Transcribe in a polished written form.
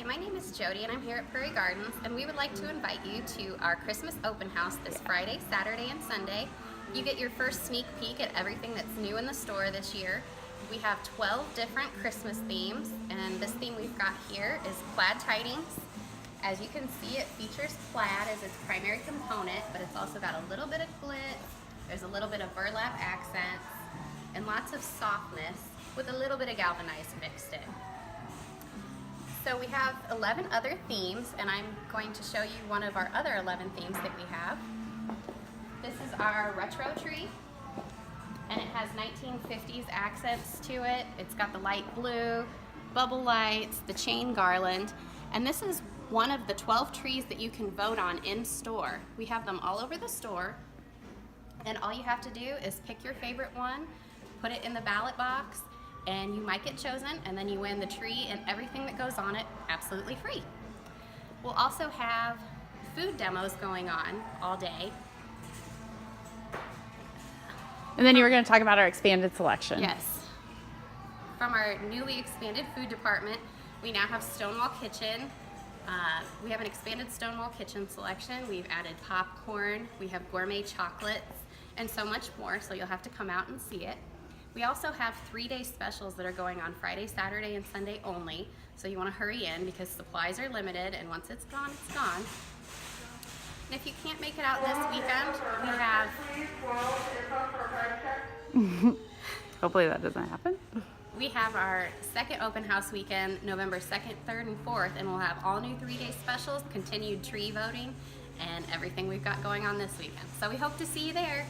Hi, my name is Jody and I'm here at Prairie Gardens, and we would like to invite you to our Christmas open house this Friday, Saturday, and Sunday. You get your first sneak peek at everything that's new in the store this year. We have 12 different Christmas themes, and this theme we've got here is plaid tidings. As you can see, it features plaid as its primary component, but it's also got a little bit of glitz, there's a little bit of burlap accents, and lots of softness with a little bit of galvanized mixed in. So we have 11 other themes, and I'm going to show you one of our other 11 themes that we have. This is our retro tree, and it has 1950s accents to it. It's got the light blue, bubble lights, the chain garland, and this is one of the 12 trees that you can vote on in store. We have them all over the store, and all you have to do is pick your favorite one, put it in the ballot box, and you might get chosen, and then you win the tree and everything that goes on it absolutely free. We'll also have food demos going on all day. And then you were going to talk about our expanded selection. Yes. From our newly expanded food department, we now have Stonewall Kitchen. We have an expanded Stonewall Kitchen selection. We've added popcorn, we have gourmet chocolates, and so much more, so you'll have to come out and see it. We also have 3-day specials that are going on Friday, Saturday, and Sunday only, so you want to hurry in because supplies are limited, and once it's gone, it's gone. And if you can't make it out this weekend, we have... Hopefully that doesn't happen. We have our second open house weekend, November 2nd, 3rd, and 4th, and we'll have all new 3-day specials, continued tree voting, and everything we've got going on this weekend. So we hope to see you there.